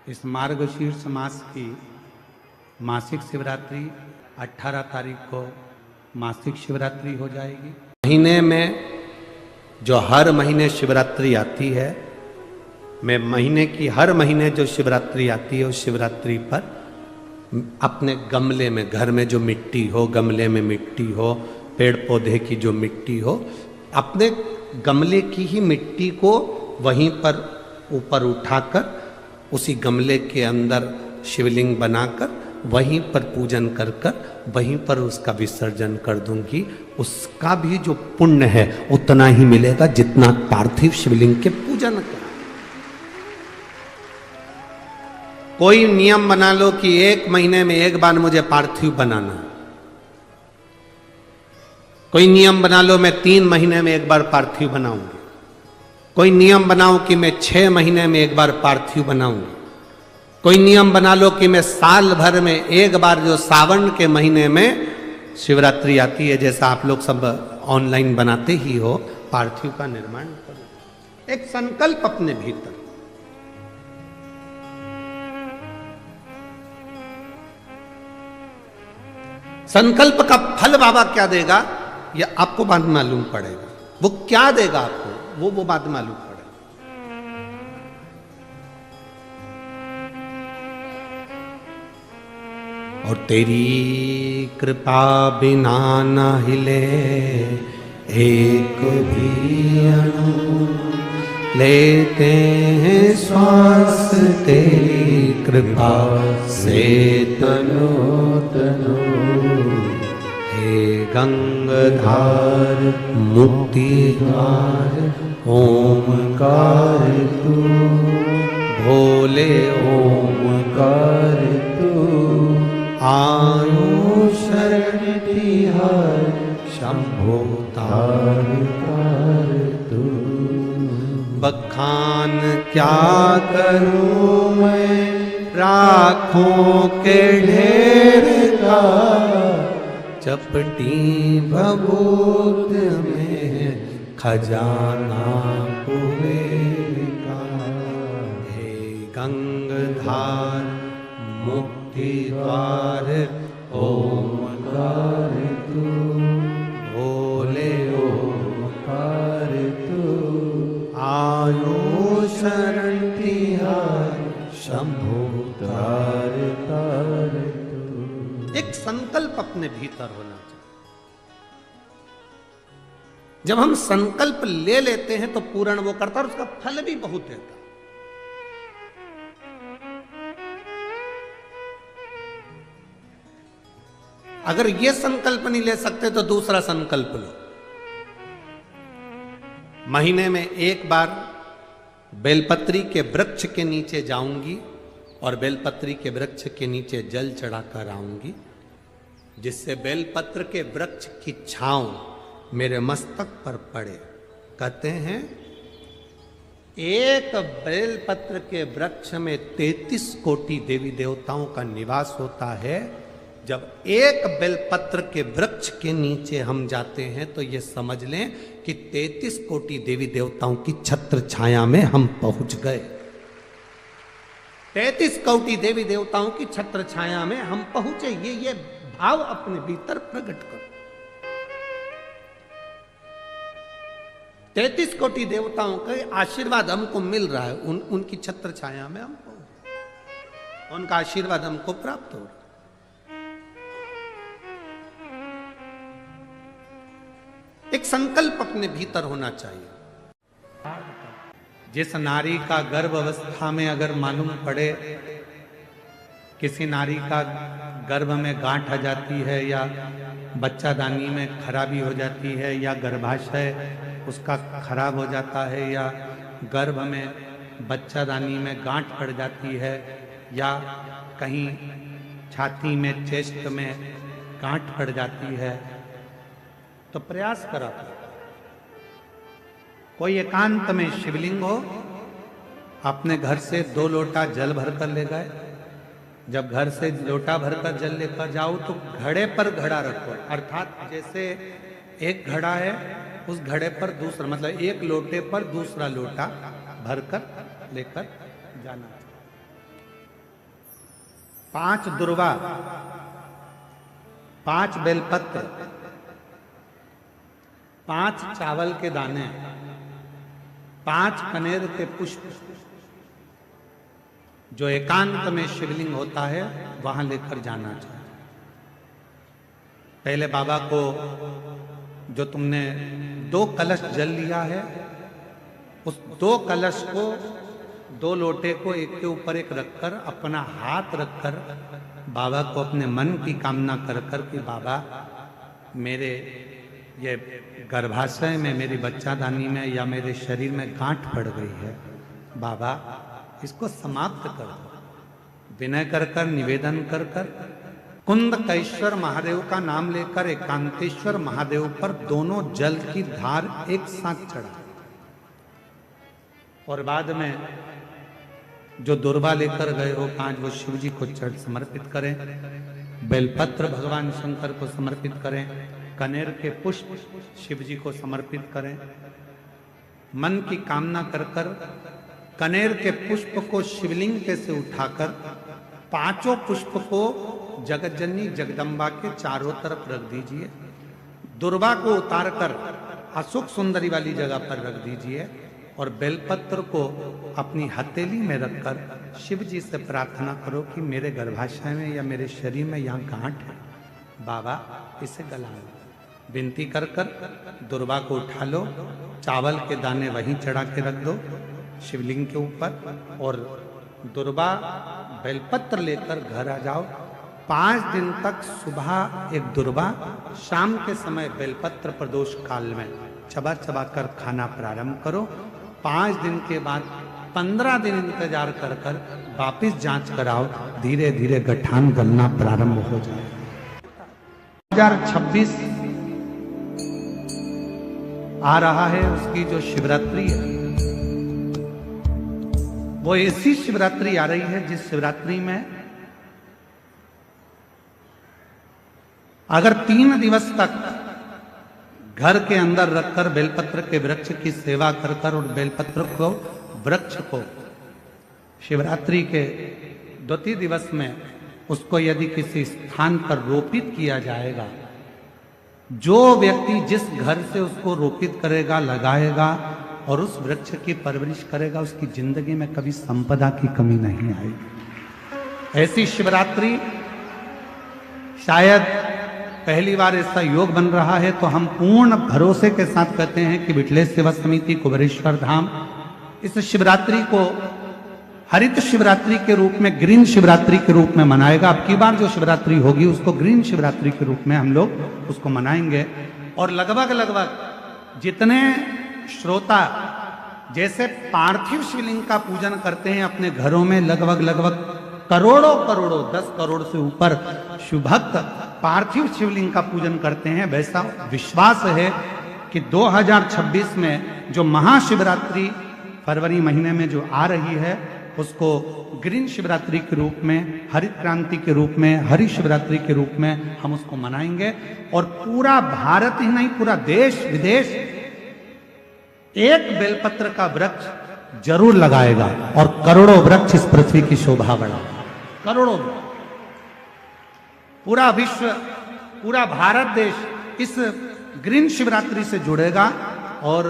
इस मार्गशीर्ष मास की मासिक शिवरात्रि 18 तारीख को मासिक शिवरात्रि हो जाएगी। महीने में जो हर महीने शिवरात्रि आती है, मैं महीने की हर महीने जो शिवरात्रि आती है उस शिवरात्रि पर अपने गमले में, घर में जो मिट्टी हो, गमले में मिट्टी हो, पेड़ पौधे की जो मिट्टी हो, अपने गमले की ही मिट्टी को वहीं पर ऊपर उठाकर उसी गमले के अंदर शिवलिंग बनाकर वहीं पर पूजन कर कर वहीं पर उसका विसर्जन कर दूंगी। उसका भी जो पुण्य है उतना ही मिलेगा जितना पार्थिव शिवलिंग के पूजन का। कोई नियम बना लो कि 1 महीने में एक बार मुझे पार्थिव बनाना। कोई नियम बना लो मैं 3 महीने में एक बार पार्थिव बनाऊंगी। कोई नियम बनाओ कि मैं 6 महीने में एक बार पार्थिव बनाऊंगी। कोई नियम बना लो कि मैं साल भर में एक बार, जो सावन के महीने में शिवरात्रि आती है, जैसा आप लोग सब ऑनलाइन बनाते ही हो, पार्थिव का निर्माण करो। एक संकल्प अपने भीतर। संकल्प का फल बाबा क्या देगा यह आपको बाद में मालूम पड़ेगा। वो क्या देगा आपको वो बाद में मालूम पड़ेगा। और तेरी कृपा बिना न हिले एक भी अणु, लेते हैं श्वास तेरी कृपा से तनो तनो। हे गंगाधार मुक्ति द्वार ओमकार तू, भोले ओमकार तू। आयो शरण तिहार शंभो तार तार तू। बखान क्या करूं मैं राखों के ढेर का, चपटी भभूत में खजाना कुबेर का। हे गंगाधार मुक्ति द्वार ओमकार तू, भोले ओमकार तू। आयो शरण तिहार शंभो तार तार तू। एक संकल्प अपने भीतर होना चाहिए। जब हम संकल्प ले लेते हैं तो पूर्ण वो करता है और उसका फल भी बहुत देता है। अगर ये संकल्प नहीं ले सकते तो दूसरा संकल्प लो। महीने में एक बार बेलपत्री के वृक्ष के नीचे जाऊंगी और बेलपत्री के वृक्ष के नीचे जल चढ़ाकर आऊंगी, जिससे बेलपत्र के वृक्ष की छांव मेरे मस्तक पर पड़े। कहते हैं एक बेलपत्र के वृक्ष में 33 कोटि देवी देवताओं का निवास होता है। जब एक बेलपत्र के वृक्ष के नीचे हम जाते हैं तो ये समझ लें कि 33 कोटि देवी देवताओं की छत्र छाया में हम पहुंच गए। 33 कोटि देवी देवताओं की छत्र छाया में हम पहुंचे। ये भाव अपने भीतर प्रकट करो। 33 कोटि देवताओं का आशीर्वाद हमको मिल रहा है। उनकी छत्र छाया में हम पहुंचे, उनका आशीर्वाद हमको प्राप्त हो रहा है। एक संकल्प अपने भीतर होना चाहिए। जिस नारी का गर्भ अवस्था में अगर मालूम पड़े किसी नारी का गर्भ में गांठ आ जाती है या बच्चादानी में खराबी हो जाती है या गर्भाशय उसका खराब हो जाता है या गर्भ में बच्चादानी में गांठ पड़ जाती है या कहीं छाती में, चेस्ट में गांठ पड़ जाती है, तो प्रयास करा। कोई एकांत में शिवलिंग हो, अपने घर से 2 लोटा जल भरकर ले गए। जब घर से लोटा भरकर जल लेकर जाओ तो घड़े पर घड़ा रखो, अर्थात जैसे एक घड़ा है उस घड़े पर दूसरा, मतलब एक लोटे पर दूसरा लोटा भरकर लेकर जाना। 5 दुर्वा, 5 बेलपत्र, 5 चावल के दाने, 5 कनेर के पुष्प, जो एकांत में शिवलिंग होता है वहां लेकर जाना चाहिए। पहले बाबा को जो तुमने 2 कलश जल लिया है, उस 2 कलश को, 2 लोटे को एक के ऊपर एक रखकर, अपना हाथ रखकर बाबा को अपने मन की कामना कर कर कि बाबा मेरे ये गर्भाशय में, मेरी बच्चादानी में या मेरे शरीर में गांठ पड़ गई है, बाबा इसको समाप्त कर दो। विनय कर कर, निवेदन कर कर कुंदकेश्वर महादेव का नाम लेकर एकांतेश्वर महादेव पर दोनों जल की धार एक साथ चढ़ा, और बाद में जो दुर्वा लेकर गए हो 5, वो शिव जी को समर्पित करें। बेलपत्र भगवान शंकर को समर्पित करें। कनेर के पुष्प शिव जी को समर्पित करें। मन की कामना कर कर कनेर के पुष्प को शिवलिंग के से उठाकर 5 पुष्प को जगतजननी जगदम्बा के चारों तरफ रख दीजिए। दुर्वा को उतारकर अशोक सुंदरी वाली जगह पर रख दीजिए, और बेलपत्र को अपनी हथेली में रखकर शिव जी से प्रार्थना करो कि मेरे गर्भाशय में या मेरे शरीर में यहाँ गांठ है, बाबा इसे गला लो। विनती कर कर दुर्वा को उठा लो, चावल के दाने वहीं चढ़ा के रख दो शिवलिंग के ऊपर, और दुर्वा बेलपत्र लेकर घर आ जाओ। 5 दिन तक सुबह एक दुर्वा, शाम के समय बेलपत्र प्रदोष काल में चबा चबा कर खाना प्रारंभ करो। 5 दिन के बाद 15 दिन इंतजार कर कर वापिस जांच कराओ, धीरे धीरे गठान गलना प्रारंभ हो जाए। 2026 आ रहा है, उसकी जो शिवरात्रि है वो ऐसी शिवरात्रि आ रही है जिस शिवरात्रि में अगर 3 दिवस तक घर के अंदर रखकर बेलपत्र के वृक्ष की सेवा कर कर, और बेलपत्र को, वृक्ष को शिवरात्रि के 2 दिवस में उसको यदि किसी स्थान पर रोपित किया जाएगा, जो व्यक्ति जिस घर से उसको रोपित करेगा, लगाएगा और उस वृक्ष की परवरिश करेगा, उसकी जिंदगी में कभी संपदा की कमी नहीं आएगी। ऐसी शिवरात्रि शायद पहली बार ऐसा योग बन रहा है, तो हम पूर्ण भरोसे के साथ कहते हैं कि विठलेश सेवा समिति कुबेरेश्वर धाम इस शिवरात्रि को हरित शिवरात्रि के रूप में, ग्रीन शिवरात्रि के रूप में मनाएगा। अब की बार जो शिवरात्रि होगी उसको ग्रीन शिवरात्रि के रूप में हम लोग उसको मनाएंगे। और लगभग जितने श्रोता जैसे पार्थिव शिवलिंग का पूजन करते हैं अपने घरों में, लगभग करोड़ों 10 करोड़ से ऊपर शिवभक्त पार्थिव शिवलिंग का पूजन करते हैं, वैसा विश्वास है कि 2026 में जो महाशिवरात्रि फरवरी महीने में जो आ रही है, उसको ग्रीन शिवरात्रि के रूप में, हरित क्रांति के रूप में, हरि शिवरात्रि के रूप में हम उसको मनाएंगे। और पूरा भारत ही नहीं, पूरा देश विदेश एक बेलपत्र का वृक्ष जरूर लगाएगा, और करोड़ों वृक्ष इस पृथ्वी की शोभा बढ़ाएगा। करोड़ों, पूरा विश्व, पूरा भारत देश इस ग्रीन शिवरात्रि से जुड़ेगा और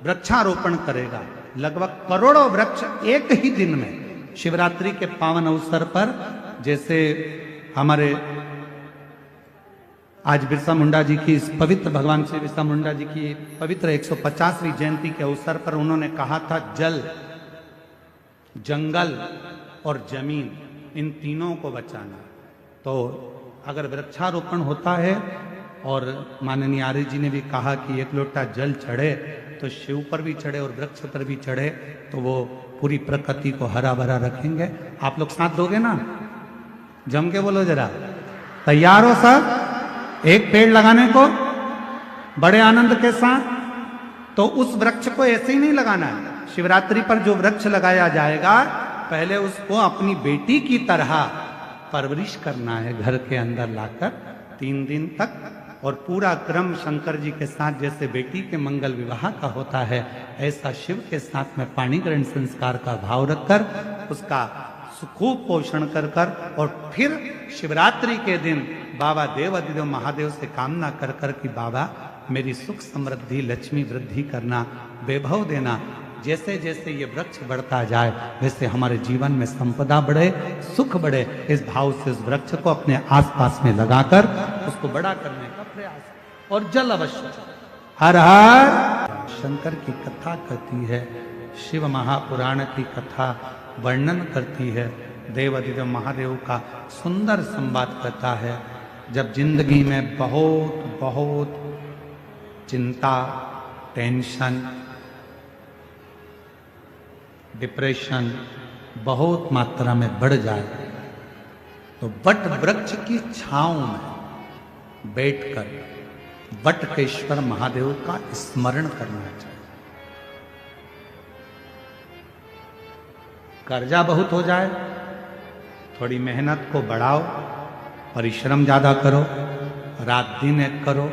वृक्षारोपण करेगा। लगभग करोड़ों वृक्ष एक ही दिन में शिवरात्रि के पावन अवसर पर, जैसे हमारे आज बिरसा मुंडा जी की इस पवित्र, भगवान श्री बिरसा मुंडा जी की पवित्र 150वीं जयंती के अवसर पर उन्होंने कहा था, जल, जंगल और जमीन, इन तीनों को बचाना। तो अगर वृक्षारोपण होता है, और माननीय आर्य जी ने भी कहा कि 1 लोटा जल चढ़े तो शिव पर भी चढ़े और वृक्ष पर भी चढ़े, तो वो पूरी प्रकृति को हरा भरा रखेंगे। आप लोग साथ दोगे ना? जम के बोलो जरा, तैयार हो सब एक पेड़ लगाने को बड़े आनंद के साथ? तो उस वृक्ष को ऐसे ही नहीं लगाना है। शिवरात्रि पर जो वृक्ष लगाया जाएगा, पहले उसको अपनी बेटी की तरह परवरिश करना है, घर के अंदर लाकर 3 दिन तक। और पूरा क्रम शंकर जी के साथ जैसे बेटी के मंगल विवाह का होता है, ऐसा शिव के साथ में पाणी ग्रहण संस्कार का भाव रखकर उसका खूब पोषण कर कर और फिर शिवरात्रि के दिन बाबा देवाधिदेव महादेव से कामना कर कर कि बाबा मेरी सुख समृद्धि लक्ष्मी वृद्धि करना, वैभव देना। जैसे जैसे ये वृक्ष बढ़ता जाए वैसे हमारे जीवन में संपदा बढ़े, सुख बढ़े। इस भाव से उस वृक्ष को अपने आसपास में लगाकर उसको बड़ा करने का प्रयास। और जल अवश्य। हर हर शंकर की कथा कहती है, शिव महापुराण की कथा वर्णन करती है, देवाधिदेव महादेव का सुंदर संवाद करता है। जब जिंदगी में बहुत बहुत चिंता, टेंशन, डिप्रेशन बहुत मात्रा में बढ़ जाए तो वट वृक्ष की छांव में बैठकर वटकेश्वर महादेव का स्मरण करना चाहिए। कर्जा बहुत हो जाए, थोड़ी मेहनत को बढ़ाओ, परिश्रम ज्यादा करो, रात दिन एक करो,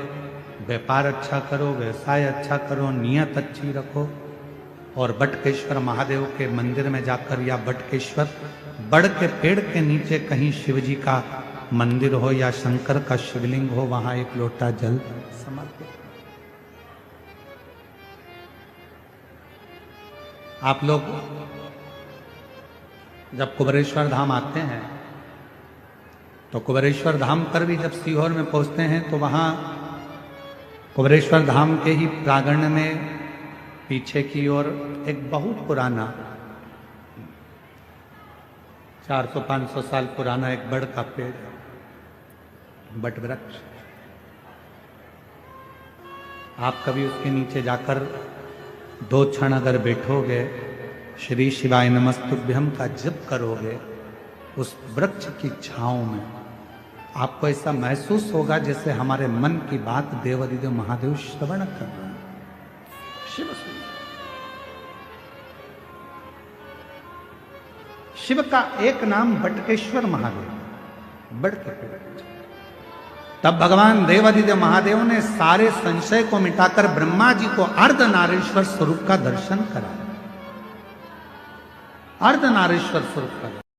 व्यापार अच्छा करो, व्यवसाय अच्छा करो, नियत अच्छी रखो और बटकेश्वर महादेव के मंदिर में जाकर या बटकेश्वर बड़ के पेड़ के नीचे कहीं शिव जी का मंदिर हो या शंकर का शिवलिंग हो, वहां एक लोटा जल समर्पित। आप लोग जब कुबेरेश्वर धाम आते हैं तो कुबेरेश्वर धाम पर भी जब सीहोर में पहुंचते हैं तो वहां कुबेरेश्वर धाम के ही प्रांगण में पीछे की ओर एक बहुत पुराना 400-500 साल पुराना एक बड़ का पेड़, बट वृक्ष। आप कभी उसके नीचे जाकर 2 क्षण अगर बैठोगे, श्री शिवाय नमस्तुभ्यम का जप करोगे, उस वृक्ष की छांव में आपको ऐसा महसूस होगा जैसे हमारे मन की बात देवाधिदेव महादेव श्रवण कर रहे हैं। शिव का एक नाम बटकेश्वर महादेव, बड़ के पेड़। तब भगवान देवाधिदेव महादेव ने सारे संशय को मिटाकर ब्रह्मा जी को अर्धनारीश्वर स्वरूप का दर्शन कराया। अर्धनारीश्वर स्वरूप का